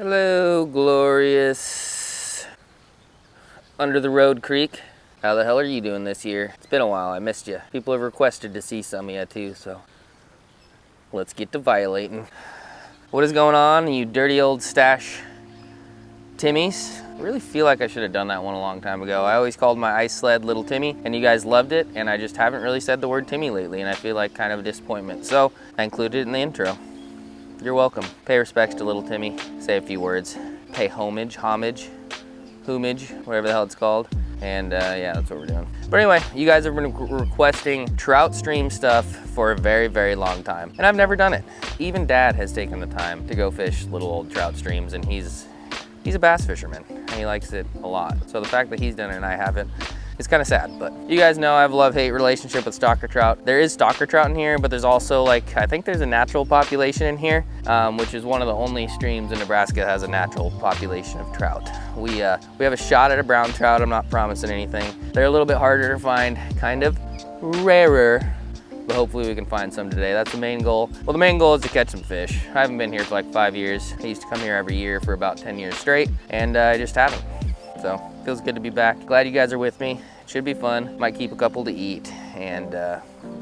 Hello, glorious under the road creek. How the hell are you doing this year? It's been a while, I missed you. People have requested to see some of you too, so let's get to violating. What is going on, you dirty old stash Timmies? I really feel like I should have done that one a long time ago. I always called my ice sled Little Timmy, and you guys loved it, and I just haven't really said the word Timmy lately, and I feel like kind of a disappointment. So I included it in the intro. You're welcome. Pay respects to Little Timmy. Say a few words. Pay homage, whatever the hell it's called. And yeah, that's what we're doing. But anyway, you guys have been requesting trout stream stuff for a very, very long time. And I've never done it. Even Dad has taken the time to go fish little old trout streams, and he's a bass fisherman and he likes it a lot. So the fact that he's done it and I haven't, it's kind of sad. But you guys know I have a love-hate relationship with stalker trout. There is stalker trout in here, but there's also, like, I think there's a natural population in here, which is one of the only streams in Nebraska that has a natural population of trout. We have a shot at a brown trout. I'm not promising anything. They're a little bit harder to find, kind of rarer, but hopefully we can find some today. That's the main goal. Well, the main goal is to catch some fish. I haven't been here for like 5 years. I used to come here every year for about 10 years straight, and I just haven't. So feels good to be back. Glad you guys are with me. It should be fun. Might keep a couple to eat, and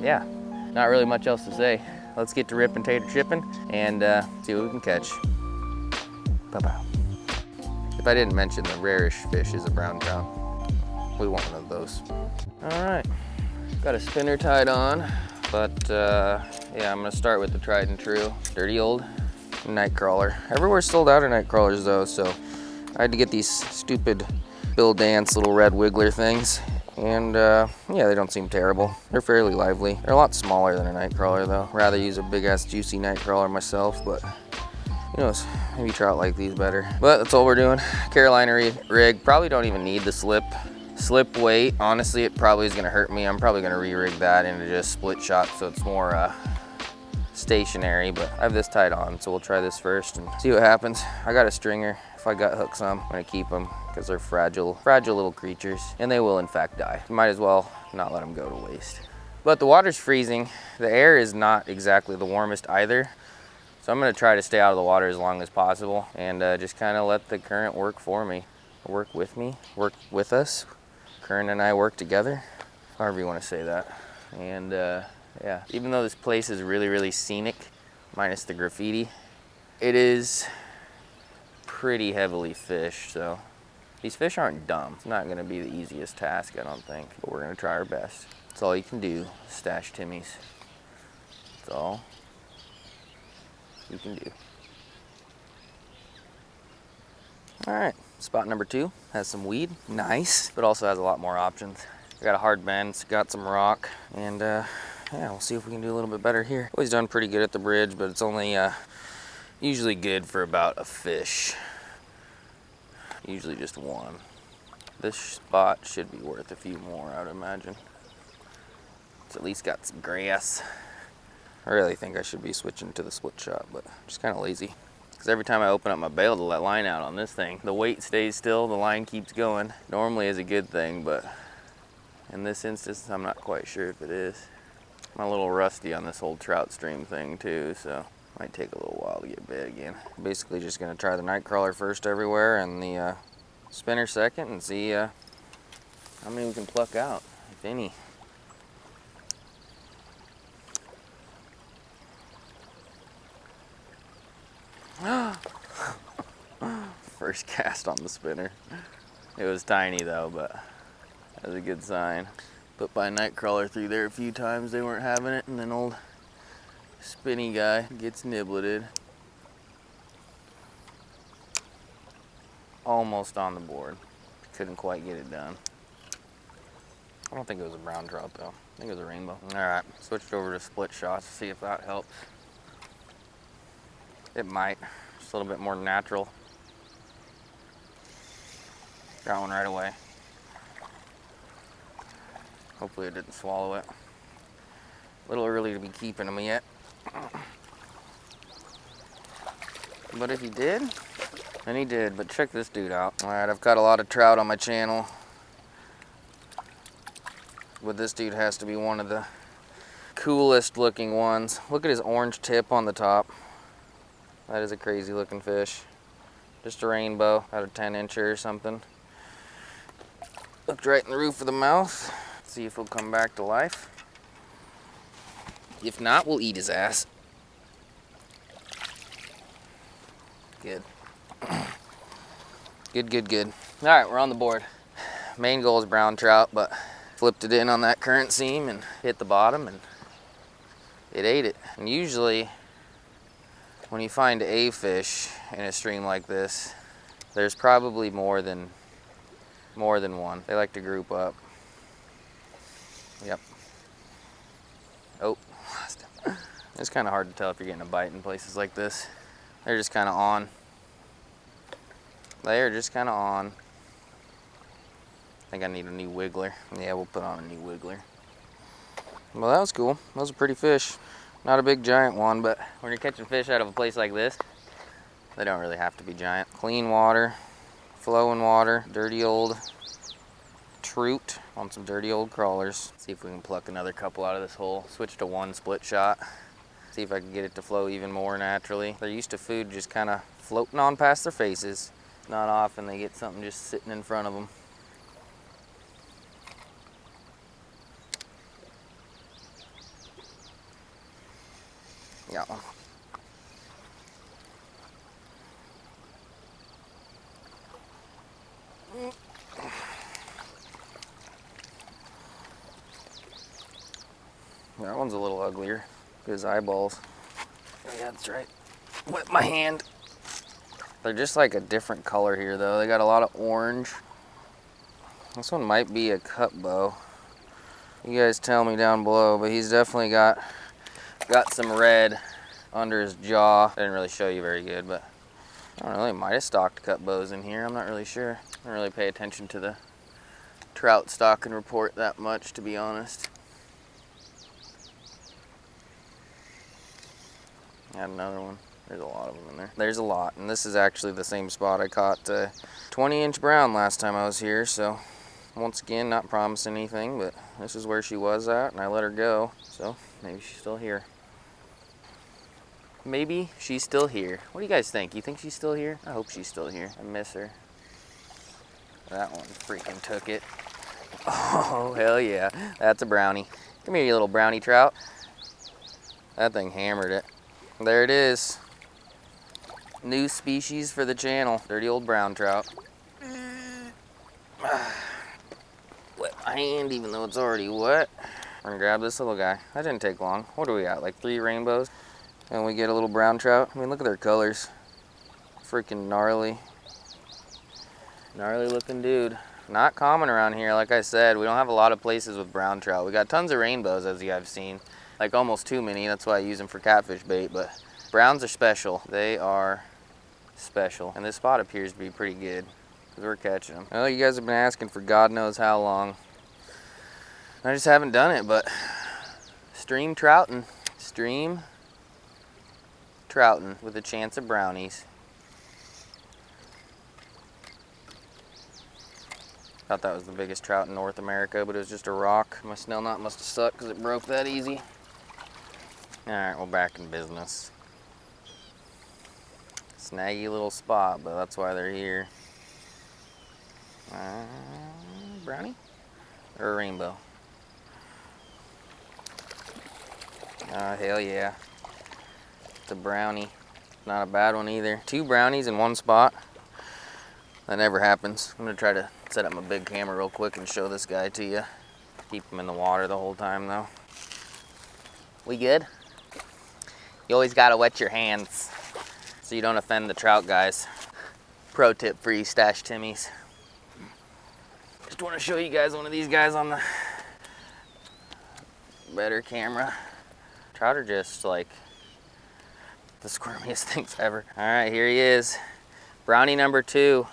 yeah, not really much else to say. Let's get to ripping tater chipping and see what we can catch. Bye-bye. If I didn't mention, the rarish fish is a brown trout. We want one of those. All right, got a spinner tied on. But yeah, I'm gonna start with the tried and true dirty old night crawler. Everywhere's sold out of night crawlers though, so I had to get these stupid Bill Dance little red wiggler things. And yeah, they don't seem terrible. They're fairly lively. They're a lot smaller than a night crawler though. Rather use a big ass juicy night crawler myself, but who knows, maybe trout like these better. But that's all we're doing. Carolina rig, probably don't even need the slip weight. Honestly, it probably is gonna hurt me. I'm probably gonna re-rig that into just split shot so it's more stationary, but I have this tied on, so we'll try this first and see what happens. I got a stringer. If I gut hook some, I'm gonna keep them because they're fragile little creatures, and they will in fact die. Might as well not let them go to waste. But the water's freezing. The air is not exactly the warmest either, so I'm gonna try to stay out of the water as long as possible and just kind of let the current work for me, work with me, work with us. Current and I work together, however you want to say that. And yeah, even though this place is really, really scenic, minus the graffiti, it is pretty heavily fished, so these fish aren't dumb. It's not going to be the easiest task, I don't think, but we're going to try our best. That's all you can do, stash Timmies. That's all you can do. All right, spot number 2 has some weed, nice, but also has a lot more options. I got a hard bend, it's got some rock, and yeah, we'll see if we can do a little bit better here. Always done pretty good at the bridge, but it's only usually good for about a fish. Usually just one. This spot should be worth a few more, I would imagine. It's at least got some grass. I really think I should be switching to the split shot, but I'm just kind of lazy. Because every time I open up my bail to let line out on this thing, the weight stays still, the line keeps going. Normally is a good thing, but in this instance, I'm not quite sure if it is. I'm a little rusty on this whole trout stream thing too, so it might take a little while to get big again. Basically just gonna try the night crawler first everywhere and the spinner second and see how many we can pluck out, if any. First cast on the spinner. It was tiny though, but that was a good sign. Put my night crawler through there a few times, they weren't having it, and then old spinny guy gets nibbleted. Almost on the board. Couldn't quite get it done. I don't think it was a brown trout though. I think it was a rainbow. All right, switched over to split shots to see if that helps. It might, just a little bit more natural. Got one right away. Hopefully it didn't swallow it. A little early to be keeping them yet. But if he did, then he did. But check this dude out. All right, I've got a lot of trout on my channel, but this dude has to be one of the coolest looking ones. Look at his orange tip on the top. That is a crazy looking fish. Just a rainbow, about a 10-incher or something. Looked right in the roof of the mouth. See if he'll come back to life. If not, we'll eat his ass. Good. Good, good, good. All right, we're on the board. Main goal is brown trout, but flipped it in on that current seam and hit the bottom, and it ate it. And usually, when you find a fish in a stream like this, there's probably more than one. They like to group up. Yep. Oh, it's kind of hard to tell if you're getting a bite in places like this. They're just kind of on. They are just kind of on. I think I need a new wiggler. Yeah, we'll put on a new wiggler. Well, that was cool. That was a pretty fish. Not a big giant one, but when you're catching fish out of a place like this, they don't really have to be giant. Clean water, flowing water, dirty old trout on some dirty old crawlers. See if we can pluck another couple out of this hole. Switch to one split shot. See if I can get it to flow even more naturally. They're used to food just kind of floating on past their faces. Not often they get something just sitting in front of them. Got one. That one's a little uglier. His eyeballs. Yeah, that's right. Wet my hand. They're just like a different color here though. They got a lot of orange. This one might be a cut bow. You guys tell me down below, but he's definitely got some red under his jaw. I didn't really show you very good, but I don't know, they might have stocked cut bows in here. I'm not really sure. I don't really pay attention to the trout stock and report that much, to be honest. Got another one. There's a lot of them in there. There's a lot, and this is actually the same spot I caught 20-inch brown last time I was here, so once again, not promising anything, but this is where she was at, and I let her go, so maybe she's still here. Maybe she's still here. What do you guys think? You think she's still here? I hope she's still here. I miss her. That one freaking took it. Oh, hell yeah. That's a brownie. Come here, you little brownie trout. That thing hammered it. There it is. New species for the channel. Dirty old brown trout. Wet my hand even though it's already wet. We're gonna grab this little guy. That didn't take long. What do we got? Like 3 rainbows? And we get a little brown trout. I mean, look at their colors. Freaking gnarly. Gnarly looking dude. Not common around here, like I said. We don't have a lot of places with brown trout. We got tons of rainbows, as you have seen. Like almost too many. That's why I use them for catfish bait. But browns are special. They are special. And this spot appears to be pretty good, because we're catching them. I know you guys have been asking for God knows how long. I just haven't done it, but stream trouting. Stream trouting with a chance of brownies. Thought that was the biggest trout in North America, but it was just a rock. My snell knot must have sucked because it broke that easy. All right, we're back in business. Snaggy little spot, but that's why they're here. Brownie or a rainbow? Hell yeah. It's a brownie. Not a bad one either. 2 brownies in one spot. That never happens. I'm gonna try to set up my big camera real quick and show this guy to you. Keep him in the water the whole time though. We good? You always gotta wet your hands so you don't offend the trout guys. Pro tip for you stash Timmies. Just wanna show you guys one of these guys on the better camera. Trout are just like the squirmiest things ever. All right, here he is. Brownie number 2.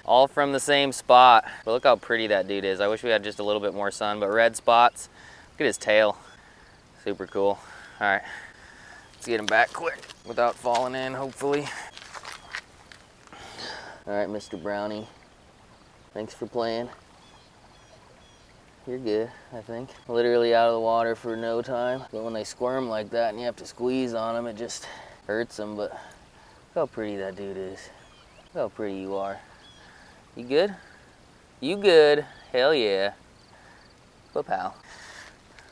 All from the same spot. But look how pretty that dude is. I wish we had just a little bit more sun, but red spots. Look at his tail. Super cool. All right, let's get him back quick without falling in, hopefully. All right, Mr. Brownie. Thanks for playing. You're good, I think. Literally out of the water for no time. But when they squirm like that and you have to squeeze on them, it just hurts them, but look how pretty that dude is. Look how pretty you are. You good? You good? Hell yeah. But pal.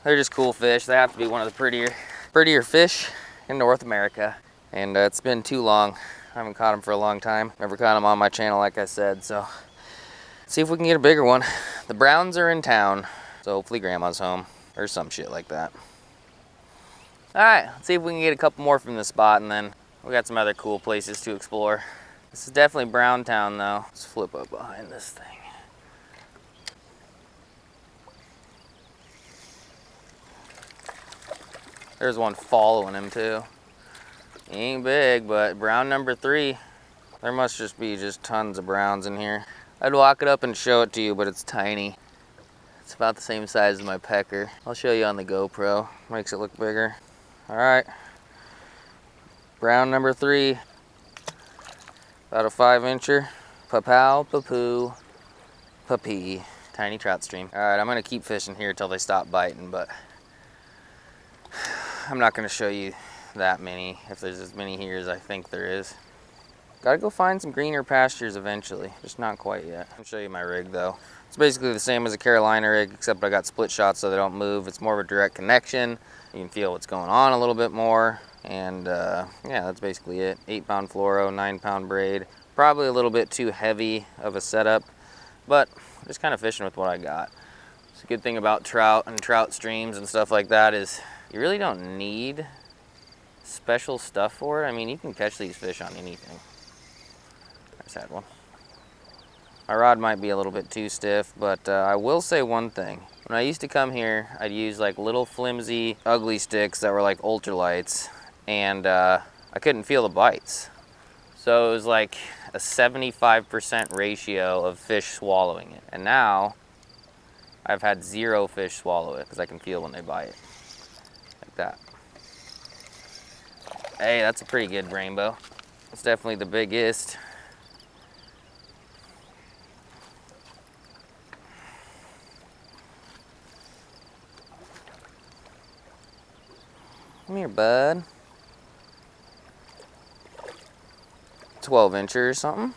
They're just cool fish. They have to be one of the prettier fish in North America. And it's been too long. I haven't caught them for a long time. Never caught them on my channel, like I said. So let's see if we can get a bigger one. The Browns are in town, so hopefully Grandma's home or some shit like that. All right, let's see if we can get a couple more from this spot, and then we got some other cool places to explore. This is definitely Brown Town though. Let's flip up behind this thing. There's one following him too. He ain't big, but brown number 3. There must just be tons of browns in here. I'd walk it up and show it to you, but it's tiny. It's about the same size as my pecker. I'll show you on the GoPro. Makes it look bigger. All right. Brown number 3. About a 5-incher. PAAA POWWW puppy. Tiny trout stream. All right, I'm gonna keep fishing here till they stop biting, but I'm not gonna show you that many, if there's as many here as I think there is. Gotta go find some greener pastures eventually, just not quite yet. I'll show you my rig though. It's basically the same as a Carolina rig, except I got split shots so they don't move. It's more of a direct connection. You can feel what's going on a little bit more. And yeah, that's basically it. 8-pound fluoro, 9-pound braid. Probably a little bit too heavy of a setup, but just kind of fishing with what I got. It's a good thing about trout and trout streams and stuff like that is you really don't need special stuff for it. I mean, you can catch these fish on anything. I just had one. My rod might be a little bit too stiff, but I will say one thing. When I used to come here, I'd use like little flimsy, ugly sticks that were like ultralights, and I couldn't feel the bites. So it was like a 75% ratio of fish swallowing it. And now I've had 0 fish swallow it because I can feel when they bite. Like that. Hey, that's a pretty good rainbow. It's definitely the biggest. Come here, bud. 12-incher or something.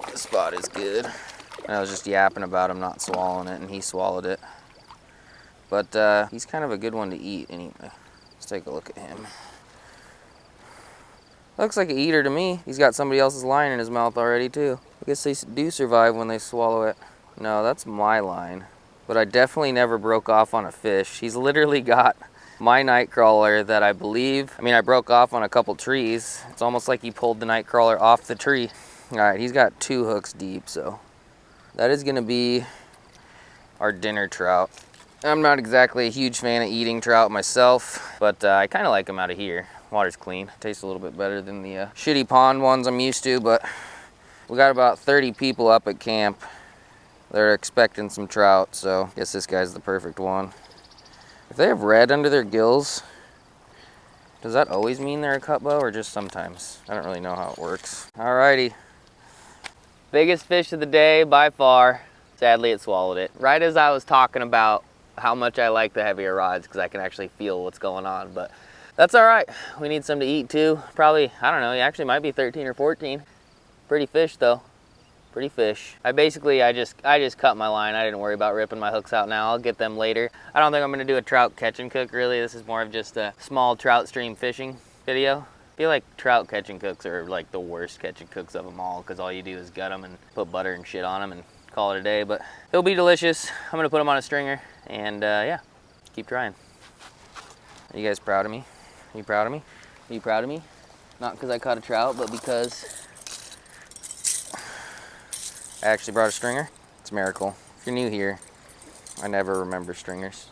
This spot is good. I was just yapping about him not swallowing it, and he swallowed it. But he's kind of a good one to eat anyway. Let's take a look at him. Looks like an eater to me. He's got somebody else's line in his mouth already too. I guess they do survive when they swallow it. No, that's my line. But I definitely never broke off on a fish. He's literally got my night crawler that I believe, I broke off on a couple trees. It's almost like he pulled the night crawler off the tree. All right, he's got 2 hooks deep, so that is gonna be our dinner trout. I'm not exactly a huge fan of eating trout myself, but I kind of like them out of here. Water's clean. Tastes a little bit better than the shitty pond ones I'm used to, but we got about 30 people up at camp. They're expecting some trout, so I guess this guy's the perfect one. If they have red under their gills, does that always mean they're a cutbow or just sometimes? I don't really know how it works. Alrighty. Biggest fish of the day by far. Sadly, it swallowed it. Right as I was talking about how much I like the heavier rods because I can actually feel what's going on, but that's all right. We need some to eat too. Probably, I don't know, he actually might be 13 or 14. Pretty fish though. Pretty fish. I just cut my line. I didn't worry about ripping my hooks out now. I'll get them later. I don't think I'm gonna do a trout catch and cook really. This is more of just a small trout stream fishing video. I feel like trout catch and cooks are like the worst catch and cooks of them all because all you do is gut them and put butter and shit on them and call it a day, but it'll be delicious. I'm gonna put them on a stringer and yeah, keep trying. Are you guys proud of me? Are you proud of me? Are you proud of me? Not because I caught a trout, but because I actually brought a stringer. It's a miracle. If you're new here, I never remember stringers.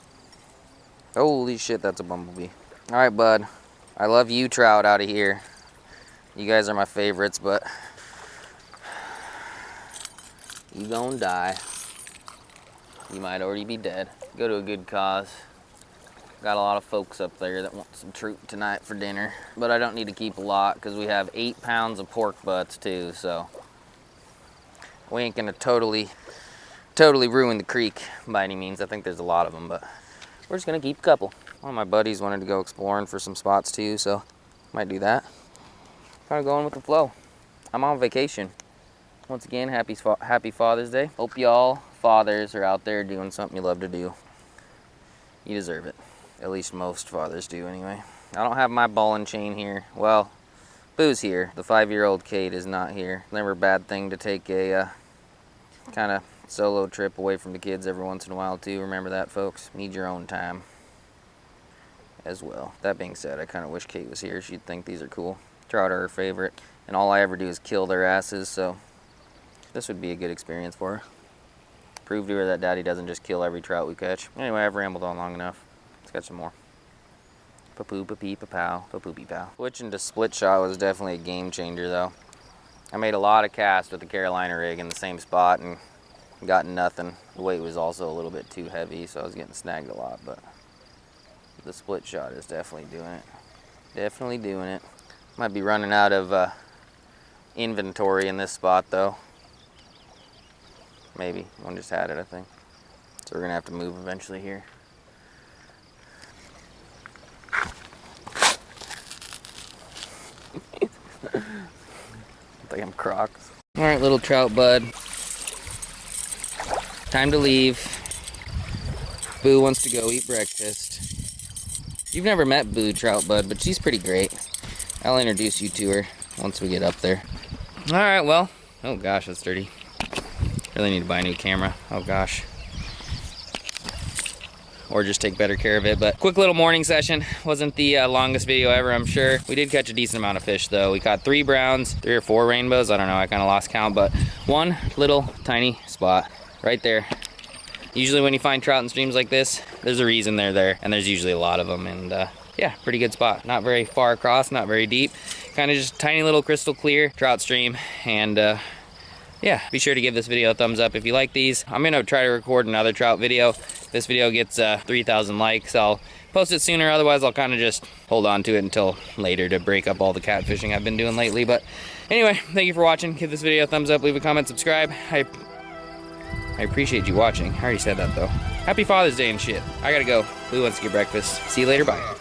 Holy shit, that's a bumblebee. All right, bud. I love you, trout, out of here. You guys are my favorites, but you gonna die. You might already be dead. Go to a good cause. Got a lot of folks up there that want some trout tonight for dinner, but I don't need to keep a lot because we have 8 pounds of pork butts too, so we ain't gonna totally ruin the creek by any means. I think there's a lot of them, but we're just gonna keep a couple. One of my buddies wanted to go exploring for some spots too, so might do that. Kind of going with the flow. I'm on vacation. Once again, happy Father's Day. Hope y'all fathers are out there doing something you love to do. You deserve it. At least most fathers do anyway. I don't have my ball and chain here. Well, Boo's here. The 5-year-old Kate is not here. Never a bad thing to take a kind of solo trip away from the kids every once in a while too. Remember that, folks. Need your own time as well. That being said, I kind of wish Kate was here. She'd think these are cool. Trout are her favorite, and all I ever do is kill their asses, so this would be a good experience for her. Prove to her that Daddy doesn't just kill every trout we catch. Anyway, I've rambled on long enough. Let's catch some more. Pa-poo, pa-pee, pa-pow, pa-poo-pee, pow. Switching to split shot was definitely a game changer though. I made a lot of casts with the Carolina rig in the same spot and got nothing. The weight was also a little bit too heavy, so I was getting snagged a lot, but the split shot is definitely doing it. Definitely doing it. Might be running out of inventory in this spot though. Maybe. One just had it, I think. So we're gonna have to move eventually here. I think I'm Crocs. All right, little trout bud. Time to leave. Boo wants to go eat breakfast. You've never met Boo, trout bud, but she's pretty great. I'll introduce you to her once we get up there. All right, well, oh gosh, that's dirty. Really need to buy a new camera. Oh gosh. Or just take better care of it. But quick little morning session. Wasn't the longest video ever, I'm sure. We did catch a decent amount of fish though. We caught 3 browns, 3 or 4 rainbows. I don't know, I kind of lost count, but one little tiny spot right there. Usually when you find trout in streams like this, there's a reason they're there, and there's usually a lot of them. And yeah, pretty good spot. Not very far across, not very deep. Kind of just tiny little crystal clear trout stream. And yeah, be sure to give this video a thumbs up if you like these. I'm gonna try to record another trout video. If this video gets 3,000 likes, I'll post it sooner. Otherwise, I'll kind of just hold on to it until later to break up all the catfishing I've been doing lately. But anyway, thank you for watching. Give this video a thumbs up, leave a comment, subscribe. I appreciate you watching. I already said that though. Happy Father's Day and shit. I gotta go. Boo wants to get breakfast. See you later, bye.